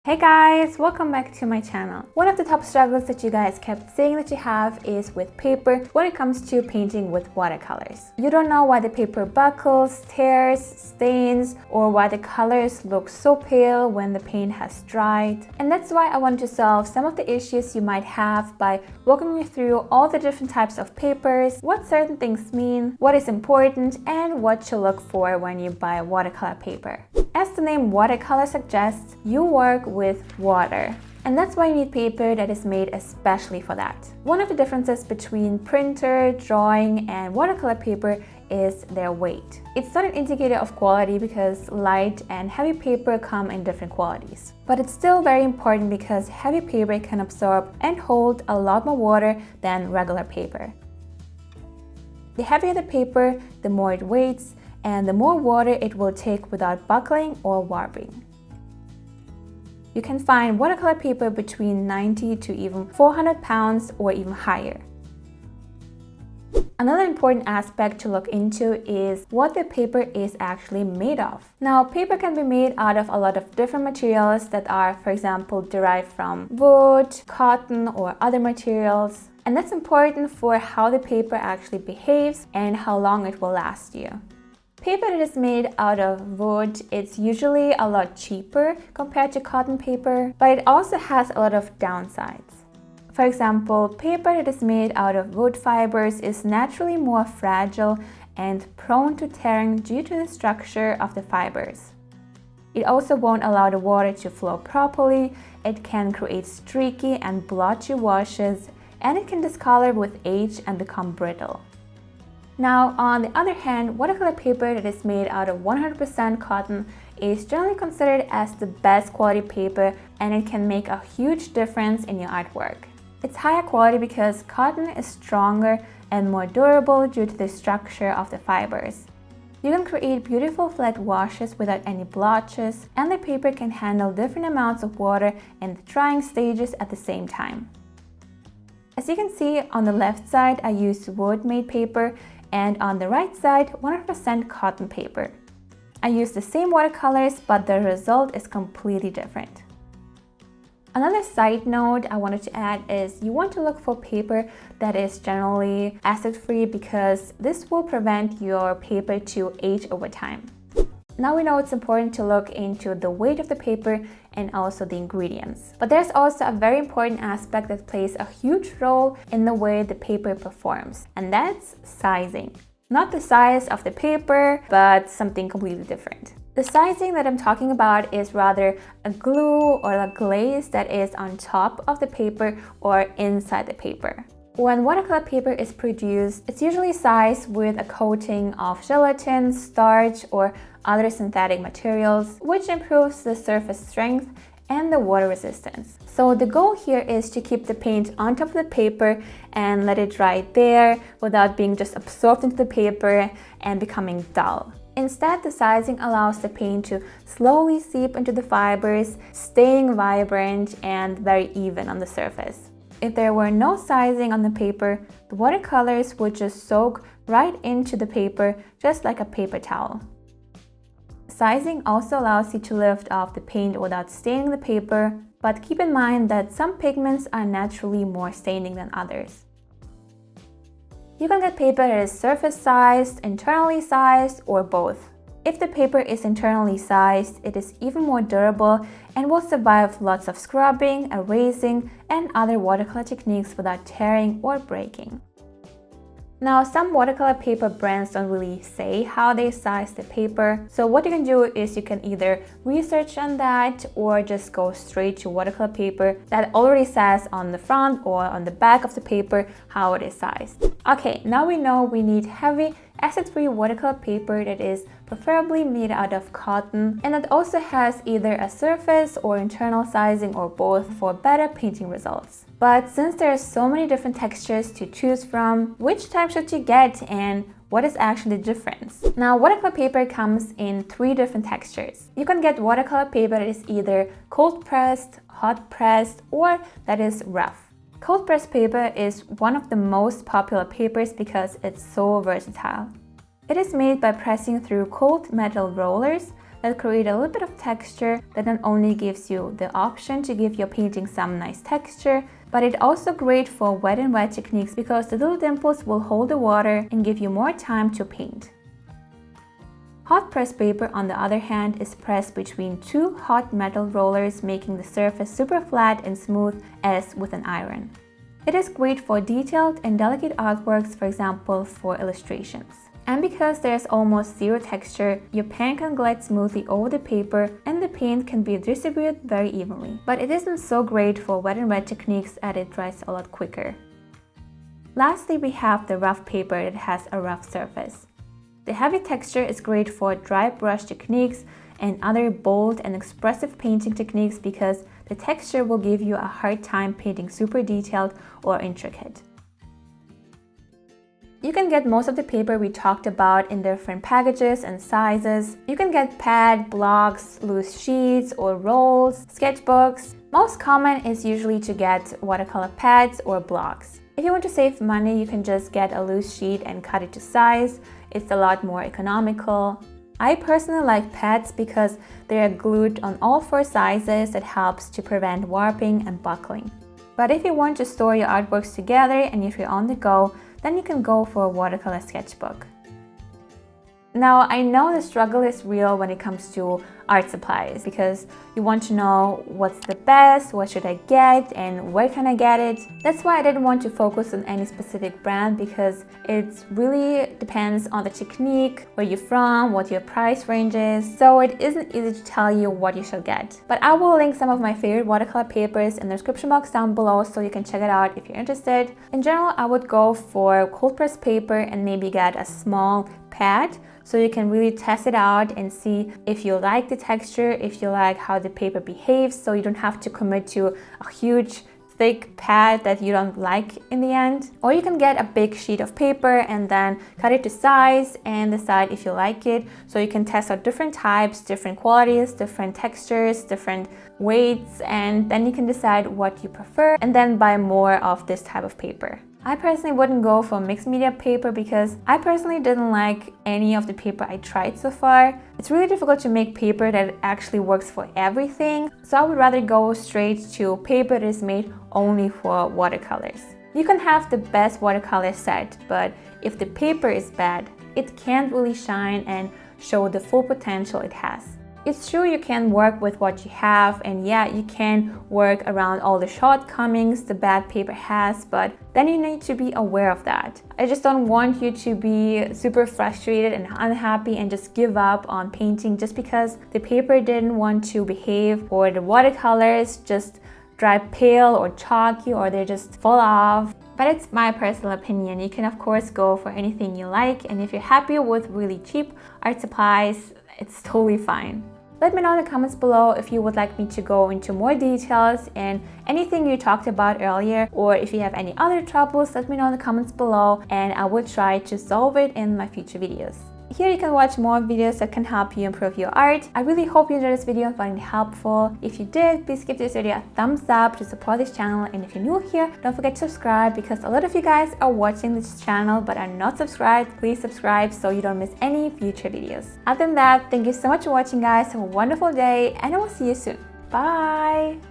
Hey guys, welcome back to my channel. One of the top struggles that you guys kept saying that you have is with paper when it comes to painting with watercolors. You don't know why the paper buckles, tears, stains, or why the colors look so pale when the paint has dried. And that's why I wanted to solve some of the issues you might have by walking you through all the different types of papers, what certain things mean, what is important, and what to look for when you buy watercolor paper. As the name watercolor suggests, you work with water. And that's why you need paper that is made especially for that. One of the differences between printer, drawing, and watercolor paper is their weight. It's not an indicator of quality because light and heavy paper come in different qualities. But it's still very important because heavy paper can absorb and hold a lot more water than regular paper. The heavier the paper, the more it weighs, and the more water it will take without buckling or warping. You can find watercolor paper between 90 to even 400 pounds or even higher. Another important aspect to look into is what the paper is actually made of. Now, paper can be made out of a lot of different materials that are, for example, derived from wood, cotton, or other materials. And that's important for how the paper actually behaves and how long it will last you. Paper that is made out of wood, it's usually a lot cheaper compared to cotton paper, but it also has a lot of downsides. For example, paper that is made out of wood fibers is naturally more fragile and prone to tearing due to the structure of the fibers. It also won't allow the water to flow properly, it can create streaky and blotchy washes, and it can discolor with age and become brittle. Now, on the other hand, watercolor paper that is made out of 100% cotton is generally considered as the best quality paper, and it can make a huge difference in your artwork. It's higher quality because cotton is stronger and more durable due to the structure of the fibers. You can create beautiful flat washes without any blotches, and the paper can handle different amounts of water in the drying stages at the same time. As you can see, on the left side I used wood-made paper, and on the right side 100% cotton paper. I used the same watercolors, but the result is completely different. Another side note I wanted to add is you want to look for paper that is generally acid-free because this will prevent your paper to age over time. Now we know it's important to look into the weight of the paper and also the ingredients. But there's also a very important aspect that plays a huge role in the way the paper performs, and that's sizing. Not the size of the paper, but something completely different. The sizing that I'm talking about is rather a glue or a glaze that is on top of the paper or inside the paper. When watercolor paper is produced, it's usually sized with a coating of gelatin, starch, or other synthetic materials, which improves the surface strength and the water resistance. So the goal here is to keep the paint on top of the paper and let it dry there without being just absorbed into the paper and becoming dull. Instead, the sizing allows the paint to slowly seep into the fibers, staying vibrant and very even on the surface. If there were no sizing on the paper, the watercolors would just soak right into the paper, just like a paper towel. Sizing also allows you to lift off the paint without staining the paper, but keep in mind that some pigments are naturally more staining than others. You can get paper that is surface sized, internally sized, or both. If the paper is internally sized, it is even more durable and will survive lots of scrubbing, erasing, and other watercolor techniques without tearing or breaking. Now, some watercolor paper brands don't really say how they size the paper, so what you can do is you can either research on that or just go straight to watercolor paper that already says on the front or on the back of the paper how it is sized. Okay, now we know we need heavy, acid-free watercolor paper that is preferably made out of cotton and that also has either a surface or internal sizing or both for better painting results. But since there are so many different textures to choose from, which type should you get and what is actually the difference? Now, watercolor paper comes in 3 different textures. You can get watercolor paper that is either cold pressed, hot pressed, or that is rough. Cold pressed paper is one of the most popular papers because it's so versatile. It is made by pressing through cold metal rollers that create a little bit of texture that not only gives you the option to give your painting some nice texture, but it's also great for wet and wet techniques because the little dimples will hold the water and give you more time to paint. Hot press paper, on the other hand, is pressed between two hot metal rollers, making the surface super flat and smooth as with an iron. It is great for detailed and delicate artworks, for example, for illustrations. And because there's almost zero texture, your pen can glide smoothly over the paper and the paint can be distributed very evenly. But it isn't so great for wet and wet techniques as it dries a lot quicker. Lastly, we have the rough paper that has a rough surface. The heavy texture is great for dry brush techniques and other bold and expressive painting techniques because the texture will give you a hard time painting super detailed or intricate. You can get most of the paper we talked about in different packages and sizes. You can get pad, blocks, loose sheets or rolls, sketchbooks. Most common is usually to get watercolor pads or blocks. If you want to save money, you can just get a loose sheet and cut it to size. It's a lot more economical. I personally like pads because they are glued on all four sizes. That helps to prevent warping and buckling. But if you want to store your artworks together and if you're on the go, then you can go for a watercolor sketchbook. Now, I know the struggle is real when it comes to art supplies because you want to know what's the best, what should I get, and where can I get it. That's why I didn't want to focus on any specific brand because it really depends on the technique, where you're from, what your price range is. So it isn't easy to tell you what you should get. But I will link some of my favorite watercolor papers in the description box down below so you can check it out if you're interested. In general, I would go for cold press paper and maybe get a small pad so you can really test it out and see if you like the texture, if you like how the paper behaves, so you don't have to commit to a huge thick pad that you don't like in the end. Or you can get a big sheet of paper and then cut it to size and decide if you like it, so you can test out different types, different qualities, different textures, different weights, and then you can decide what you prefer and then buy more of this type of paper. I personally wouldn't go for mixed media paper because I personally didn't like any of the paper I tried so far. It's really difficult to make paper that actually works for everything, so I would rather go straight to paper that is made only for watercolors. You can have the best watercolor set, but if the paper is bad, it can't really shine and show the full potential it has. It's true you can work with what you have, and yeah, you can work around all the shortcomings the bad paper has, but then you need to be aware of that. I just don't want you to be super frustrated and unhappy and just give up on painting just because the paper didn't want to behave or the watercolors just dry pale or chalky or they just fall off. But it's my personal opinion. You can of course go for anything you like, and if you're happy with really cheap art supplies, it's totally fine. Let me know in the comments below if you would like me to go into more details and anything you talked about earlier, or if you have any other troubles, let me know in the comments below and I will try to solve it in my future videos. Here you can watch more videos that can help you improve your art. I really hope you enjoyed this video and found it helpful. If you did, please give this video a thumbs up to support this channel, and if you're new here, don't forget to subscribe because a lot of you guys are watching this channel but are not subscribed. Please subscribe so you don't miss any future videos. Other than that, thank you so much for watching guys. Have a wonderful day and I will see you soon. Bye!